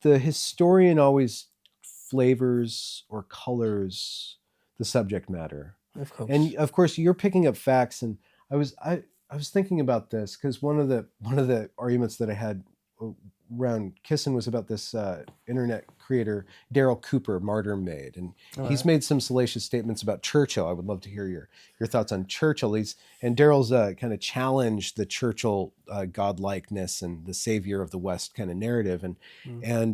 the historian always flavors or colors the subject matter. Of course. And of course, you're picking up facts. And I was thinking about this because one of the arguments that I had around Kissen was about this internet creator Daryl Cooper, Martyr Made, and he's made some salacious statements about Churchill. I would love to hear your thoughts on Churchill. And Daryl's kind of challenged the Churchill godlikeness and the savior of the West kind of narrative, and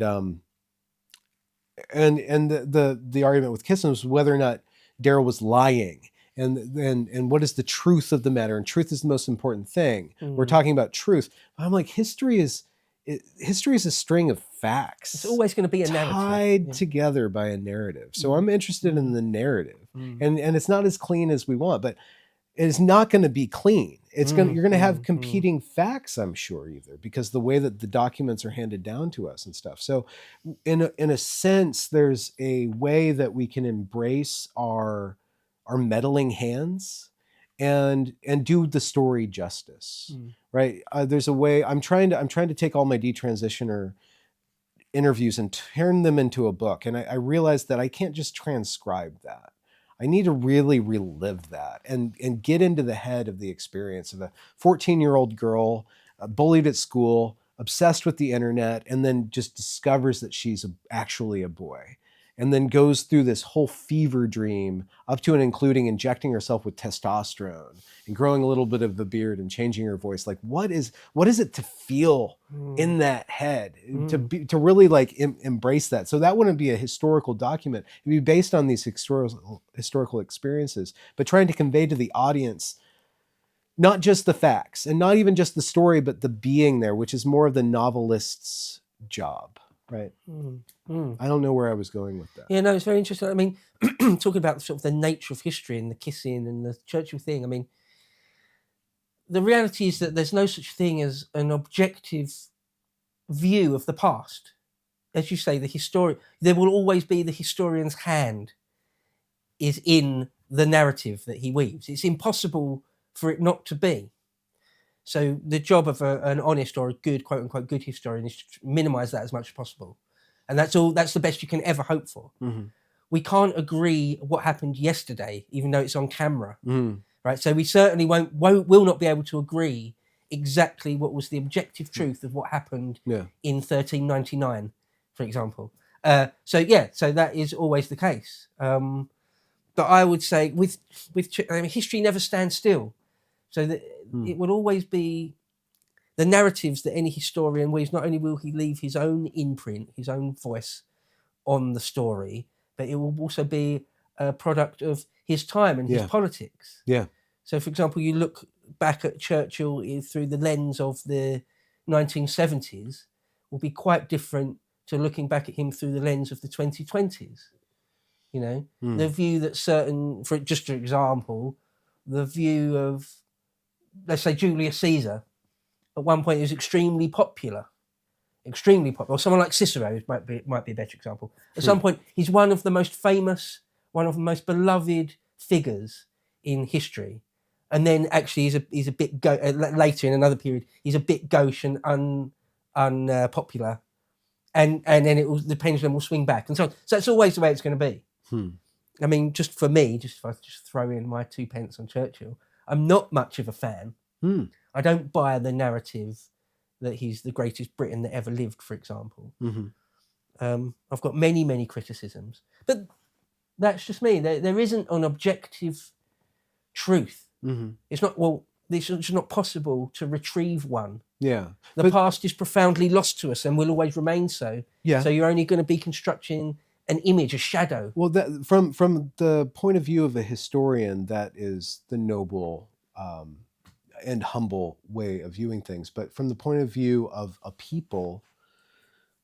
the argument with Kissen was whether or not Daryl was lying. And what is the truth of the matter? And truth is the most important thing. We're talking about truth. I'm like, history is a string of facts. It's always going to be a narrative tied together by a narrative. So I'm interested in the narrative, and it's not as clean as we want, but it's not going to be clean. You're going to have competing facts, I'm sure, either, because the way that the documents are handed down to us and stuff. So in a sense, there's a way that we can embrace our meddling hands and do the story justice, right? There's a way. I'm trying to take all my detransitioner interviews and turn them into a book, and I realized that I can't just transcribe that. I need to really relive that and get into the head of the experience of a 14-year-old girl bullied at school, obsessed with the internet, and then just discovers that she's actually a boy. And then goes through this whole fever dream up to and including injecting herself with testosterone and growing a little bit of a beard and changing her voice. Like, what is it to feel in that head, to really like embrace that? So that wouldn't be a historical document. It'd be based on these historical experiences, but trying to convey to the audience not just the facts and not even just the story, but the being there, which is more of the novelist's job. Right. I don't know where I was going with that. Yeah, no, it's very interesting. I mean, talking about sort of the nature of history and the kissing and the Churchill thing, I mean, the reality is that there's no such thing as an objective view of the past. As you say, there will always be the historian's hand is in the narrative that he weaves. It's impossible for it not to be. So the job of an honest or a good, quote unquote, good historian is to minimize that as much as possible. And that's the best you can ever hope for. We can't agree what happened yesterday, even though it's on camera, right? So we certainly will not be able to agree exactly what was the objective truth of what happened in 1399, for example. So that is always the case. But I would say history never stands still. So that it will always be the narratives that any historian weaves. Not only will he leave his own imprint, his own voice on the story, but it will also be a product of his time and his politics. Yeah. So, for example, you look back at Churchill through the lens of the 1970s, will be quite different to looking back at him through the lens of the 2020s. You know, the view that for example, the view of, let's say, Julius Caesar, at one point he was extremely popular. Or someone like Cicero might be a better example. At some point, he's one of the most famous, one of the most beloved figures in history. And then actually he's a bit later in another period, he's a bit gauche and unpopular. And then the pendulum will swing back and so on. So it's always the way it's going to be. I mean, just for me, if I just throw in my 2 pence on Churchill, I'm not much of a fan. I don't buy the narrative that he's the greatest Briton that ever lived, for example. I've got many, many criticisms, but that's just me. There isn't an objective truth. It's not possible to retrieve one. Yeah. The past is profoundly lost to us and will always remain so. Yeah. So you're only going to be constructing an image, a shadow. Well, from the point of view of a historian, that is the noble and humble way of viewing things. But from the point of view of a people,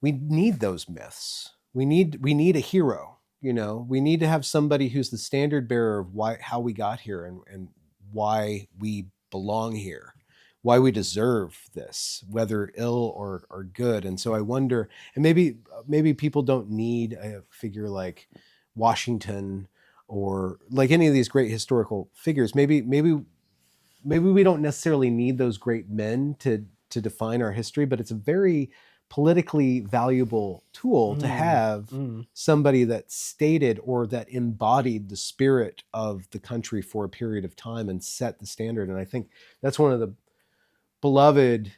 we need those myths. We need a hero. You know, we need to have somebody who's the standard bearer of how we got here and why we belong here, why we deserve this, whether ill or good. And so I wonder, and maybe people don't need a figure like Washington or like any of these great historical figures. Maybe we don't necessarily need those great men to define our history, but it's a very politically valuable tool to have somebody that stated or that embodied the spirit of the country for a period of time and set the standard. And I think that's one of the beloved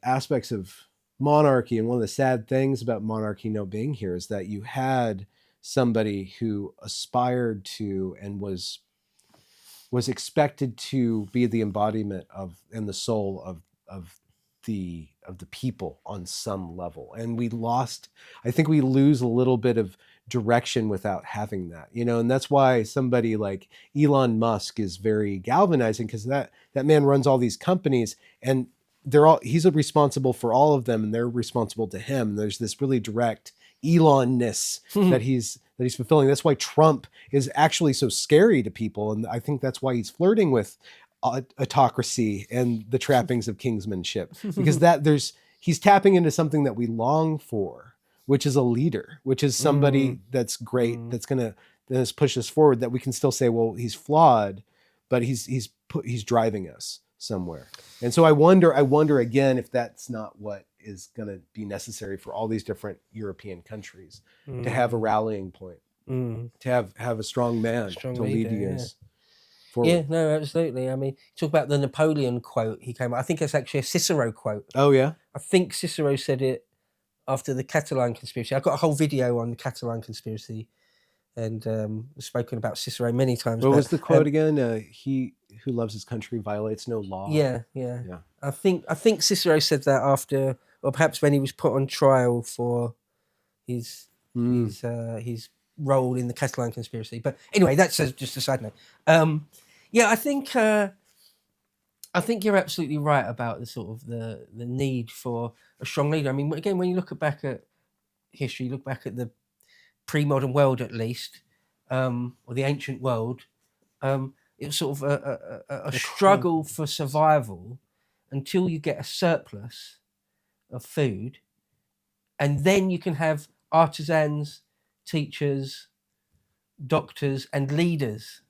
aspects of monarchy, and one of the sad things about monarchy not being here is that you had somebody who aspired to and was expected to be the embodiment of and the soul of the people on some level. And I think we lose a little bit of direction without having that, and that's why somebody like Elon Musk is very galvanizing, because that man runs all these companies, and he's responsible for all of them, and they're responsible to him. There's this really direct Elon-ness that he's fulfilling. That's why Trump is actually so scary to people, and I think that's why he's flirting with autocracy and the trappings of kingsmanship, because he's tapping into something that we long for, which is a leader, which is somebody that's great, that's push us forward, that we can still say, well, he's flawed, but he's driving us somewhere. And so I wonder again if that's not what is going to be necessary for all these different European countries, to have a rallying point, to have a strong man to lead you guys forward. Yeah, no, absolutely. I mean, talk about the Napoleon quote he came up. I think it's actually a Cicero quote. Oh, yeah? I think Cicero said it after the Catalan conspiracy. I've got a whole video on the Catalan conspiracy, and spoken about Cicero many times. What was the quote again? He who loves his country violates no law. Yeah. I think Cicero said that after, or perhaps when he was put on trial for his role in the Catalan conspiracy. But anyway, that's just a side note. Yeah, I think you're absolutely right about the sort of the need for a strong leader. I mean, again, when you look back at history, you look back at the pre-modern world, at least, or the ancient world, it was sort of a struggle for survival until you get a surplus of food, and then you can have artisans, teachers, doctors, and leaders.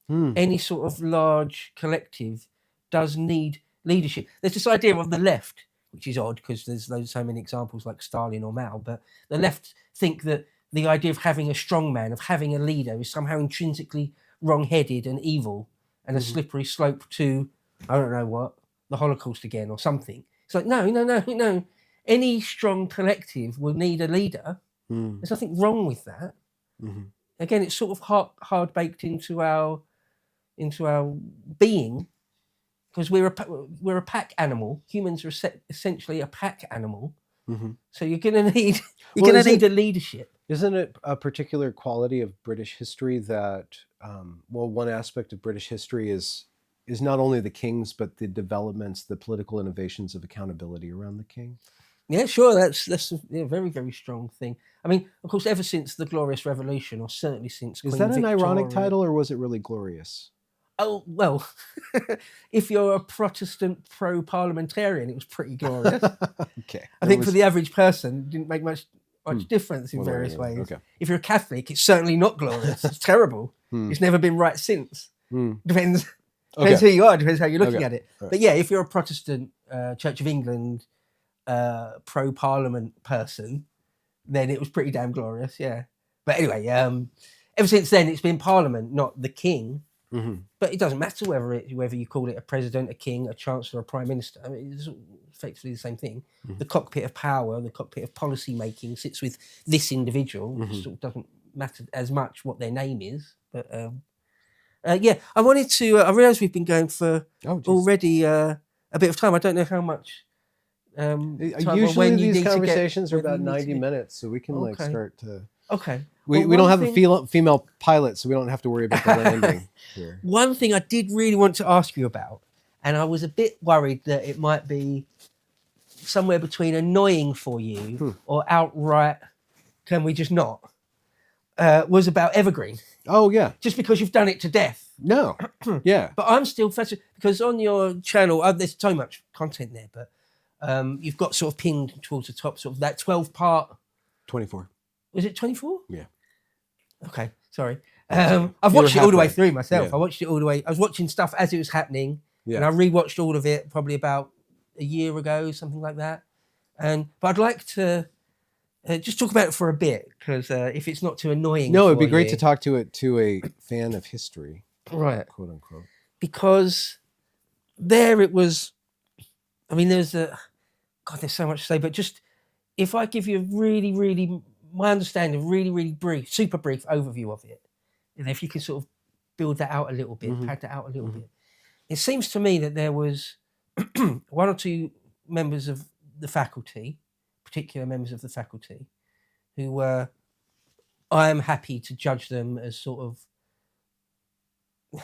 Any sort of large collective does need leadership. There's this idea of the left, which is odd because there's so many examples like Stalin or Mao, but the left think that the idea of having a strong man, of having a leader, is somehow intrinsically wrong-headed and evil, and a slippery slope to, I don't know what, the Holocaust again or something. It's like, no. Any strong collective will need a leader. There's nothing wrong with that. Again, it's sort of hard baked into our being, because we're a pack animal. Humans are essentially a pack animal. So you're going to need a leadership. Isn't it a particular quality of British history that, one aspect of British history is not only the kings, but the developments, the political innovations of accountability around the king? Yeah, sure. That's a very, very strong thing. I mean, of course, ever since the Glorious Revolution, or certainly since Queen Victoria. Is that an ironic Victoria... title, or was it really glorious? Oh, well, if you're a Protestant pro-parliamentarian, it was pretty glorious. Okay. I think for the average person, it didn't make much difference in various ways. Okay. If you're a Catholic, it's certainly not glorious. It's terrible. It's never been right since. Depends who you are, depends how you're looking at it. Right. But yeah, if you're a Protestant Church of England pro-parliament person, then it was pretty damn glorious, yeah. But anyway, ever since then, it's been Parliament, not the King. But it doesn't matter whether you call it a president, a king, a chancellor, a prime minister. I mean, it's effectively the same thing. The cockpit of power, the cockpit of policy making sits with this individual. It sort of doesn't matter as much what their name is. But yeah, I wanted to. I realise we've been going for already a bit of time. I don't know how much. Usually these conversations are about 90 minutes, so we can start to. Okay. We don't have a female pilot, so we don't have to worry about the landing here. One thing I did really want to ask you about, and I was a bit worried that it might be somewhere between annoying for you or outright, can we just not, was about Evergreen. Oh, yeah. Just because you've done it to death. No. Yeah. But I'm still fascinated, because on your channel, there's so much content there, but you've got sort of pinned towards the top, sort of that 12-part. 24. Was it 24? Yeah. Okay, sorry. I've watched it all the way through myself. Yeah. I watched it all the way. I was watching stuff as it was happening, and I rewatched all of it probably about a year ago, something like that. But I'd like to just talk about it for a bit, because if it's not too annoying, No, it'd be for great you- to talk to a fan of history, right? quote unquote. Because there it was. I mean, there's so much to say, but just if I give you a really, my understanding, really, really brief, super brief overview of it, and if you can sort of build that out a little bit, pad that out a little bit. It seems to me that there was one or two members of the faculty, particular members of the faculty, who were, I am happy to judge them as sort of,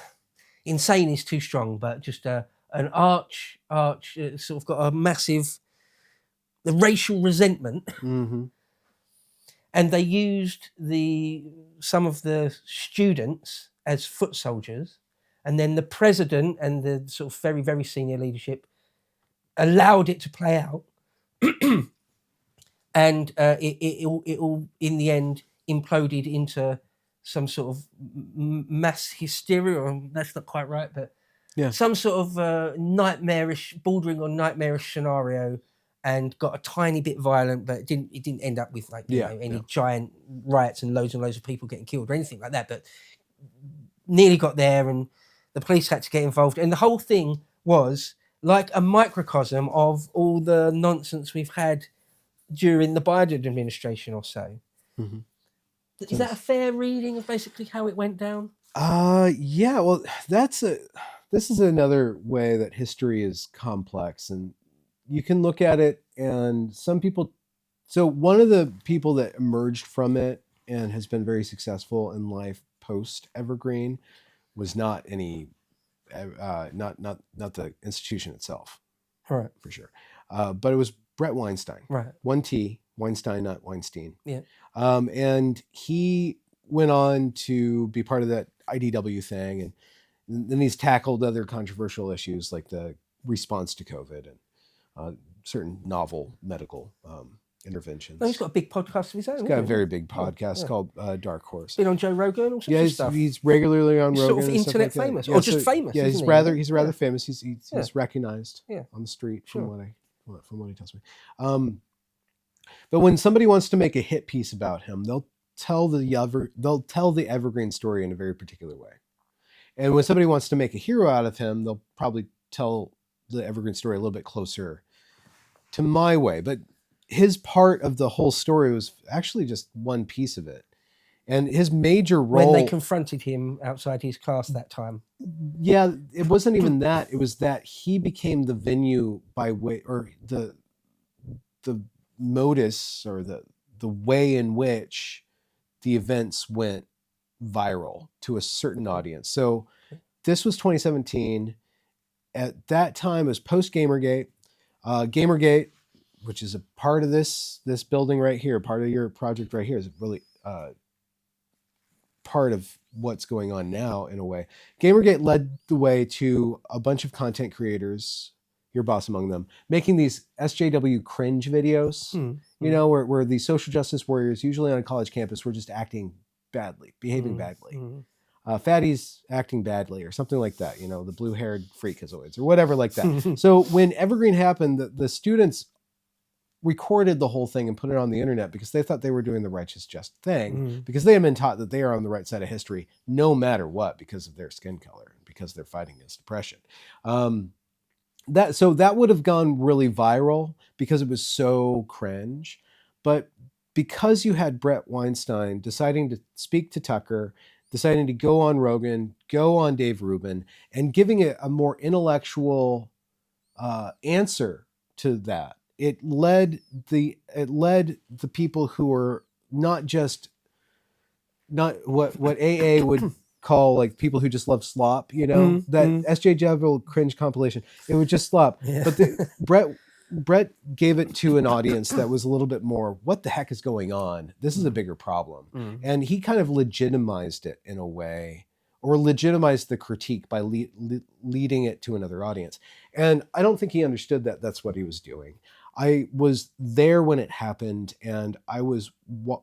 insane is too strong, but just an arch, sort of got a massive the racial resentment, and they used some of the students as foot soldiers, and then the president and the sort of very, very senior leadership allowed it to play out, and it all in the end imploded into some sort of mass hysteria, or that's not quite right, but some sort of nightmarish, bordering on nightmarish scenario, and got a tiny bit violent, but it didn't end up with any giant riots and loads of people getting killed or anything like that, but nearly got there, and the police had to get involved, and the whole thing was like a microcosm of all the nonsense we've had during the Biden administration or so. Is that a fair reading of basically how it went down? Yeah, well, this is another way that history is complex, and you can look at it, and some people, so one of the people that emerged from it and has been very successful in life post Evergreen was not not the institution itself, right, for sure, but it was Brett Weinstein, right? One T, Weinstein, not Weinstein. Yeah. And he went on to be part of that IDW thing, and then he's tackled other controversial issues like the response to COVID and certain novel medical interventions. No, he's got a big podcast of his own. He's got a very big podcast called Dark Horse. Been on Joe Rogan, all sorts of stuff. He's regularly on Rogan. Sort of internet famous, or just famous. Yeah, he's rather famous. He's recognized on the street from what he tells me. But when somebody wants to make a hit piece about him, they'll tell the Evergreen story in a very particular way. And when somebody wants to make a hero out of him, they'll probably tell the Evergreen story a little bit closer to my way. But his part of the whole story was actually just one piece of it. And his major role... When they confronted him outside his class that time. Yeah, it wasn't even that. It was that he became the venue by way, or the modus, or the way in which the events went viral to a certain audience. So this was 2017. At that time, it was post Gamergate. Gamergate, which is a part of this building right here, part of your project right here, is really part of what's going on now in a way. Gamergate led the way to a bunch of content creators, your boss among them, making these SJW cringe videos, you know, where the social justice warriors, usually on a college campus, were just acting badly, behaving badly. Fatty's acting badly or something like that, you know, the blue-haired freakazoids or whatever like that. So when Evergreen happened, the students recorded the whole thing and put it on the internet because they thought they were doing the righteous, just thing, because they had been taught that they are on the right side of history no matter what, because of their skin color, because they're fighting against oppression. That would have gone really viral because it was so cringe. But because you had Brett Weinstein deciding to speak to Tucker, deciding to go on Rogan, go on Dave Rubin, and giving it a more intellectual answer to that, it led the people who were not what AA would call like people who just love slop, you know, that SJW cringe compilation. It was just slop. Yeah. But Brett gave it to an audience that was a little bit more, what the heck is going on? This is a bigger problem. And he kind of legitimized it in a way, or legitimized the critique by leading it to another audience. And I don't think he understood that that's what he was doing. I was there when it happened, and I was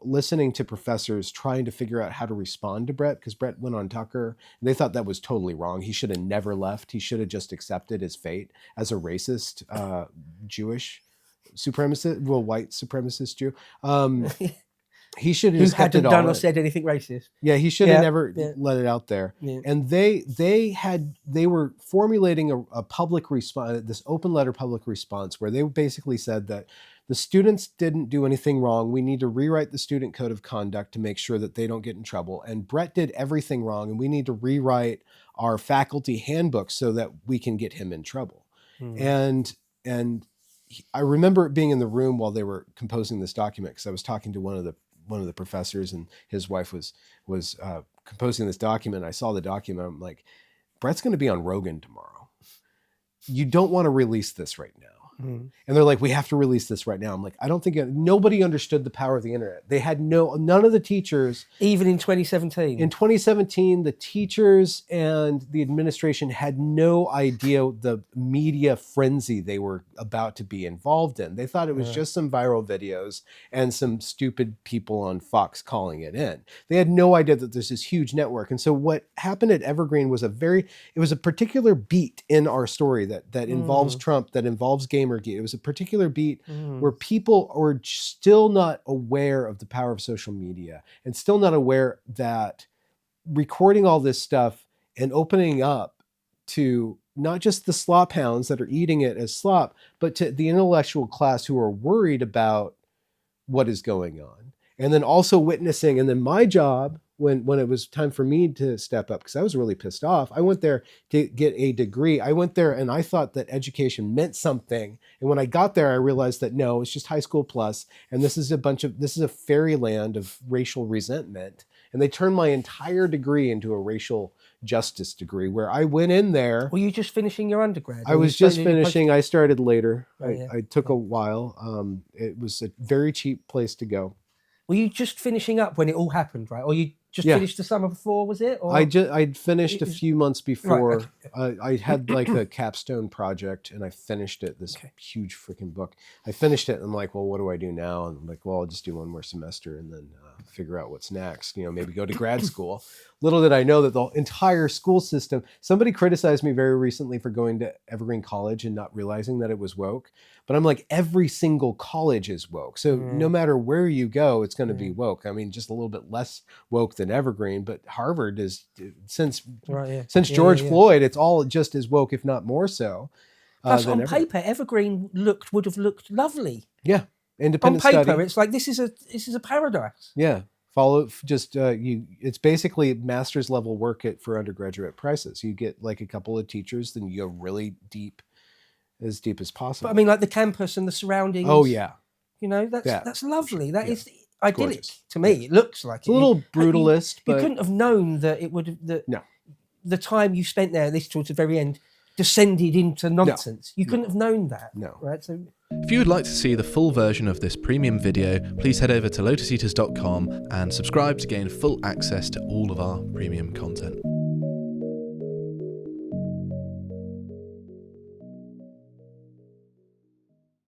listening to professors trying to figure out how to respond to Brett, because Brett went on Tucker, and they thought that was totally wrong. He should have never left. He should have just accepted his fate as a racist Jewish white supremacist Jew. He should have Who just kept it hadn't all done or in. said anything racist. Yeah, he should have Yeah, never yeah. let it out there. Yeah. And they were formulating a public response, this open letter public response, where they basically said that the students didn't do anything wrong. We need to rewrite the student code of conduct to make sure that they don't get in trouble. And Brett did everything wrong, and we need to rewrite our faculty handbook so that we can get him in trouble. And I remember being in the room while they were composing this document, because I was talking to one of the professors, and his wife was composing this document. I saw the document. I'm like, Brett's going to be on Rogan tomorrow. You don't want to release this right now. And they're like, we have to release this right now. I'm like, I don't think nobody understood the power of the internet. They had none of the teachers. Even in 2017. In 2017, the teachers and the administration had no idea the media frenzy they were about to be involved in. They thought it was just some viral videos and some stupid people on Fox calling it in. They had no idea that there's this huge network. And so what happened at Evergreen was it was a particular beat in our story that involves Trump, that involves Gamergate. It was a particular beat where people were still not aware of the power of social media, and still not aware that recording all this stuff and opening up to not just the slop hounds that are eating it as slop, but to the intellectual class who are worried about what is going on. And then also witnessing, and then my job, when it was time for me to step up, because I was really pissed off. I went there to get a degree. I went there and I thought that education meant something. And when I got there, I realized that no, it's just high school plus. And this is a fairyland of racial resentment. And they turned my entire degree into a racial justice degree, where I went in there. Were you just finishing your undergrad? I was just finishing. I started later. Yeah. I took a while. It was a very cheap place to go. Were you just finishing up when it all happened, right? Or you just finished the summer before, was it? Or? I'd finished a few months before. Right, I had like a capstone project, and I finished it, this huge freaking book. I finished it, and I'm like, well, what do I do now? And I'm like, well, I'll just do one more semester and then figure out what's next. Maybe go to grad school. Little did I know that the entire school system, somebody criticized me very recently for going to Evergreen College and not realizing that it was woke. But I'm like, every single college is woke. So no matter where you go, it's going to be woke. I mean, just a little bit less woke than Evergreen, but Harvard is, since George Floyd, it's all just as woke, if not more so. Plus, on paper, Evergreen would have looked lovely. Yeah, independent on paper, study. It's like this is a paradise. Yeah, it's basically master's level work for undergraduate prices. You get like a couple of teachers, then you go really deep, as deep as possible. But I mean, like the campus and the surroundings. Oh yeah, that's lovely. That is idyllic gorgeous. To me. It looks like it's a little brutalist, but you couldn't have known that it would. No. The time you spent there, this towards the very end, descended into nonsense. You couldn't have known that. No. Right. So. If you would like to see the full version of this premium video, please head over to lotuseaters.com and subscribe to gain full access to all of our premium content.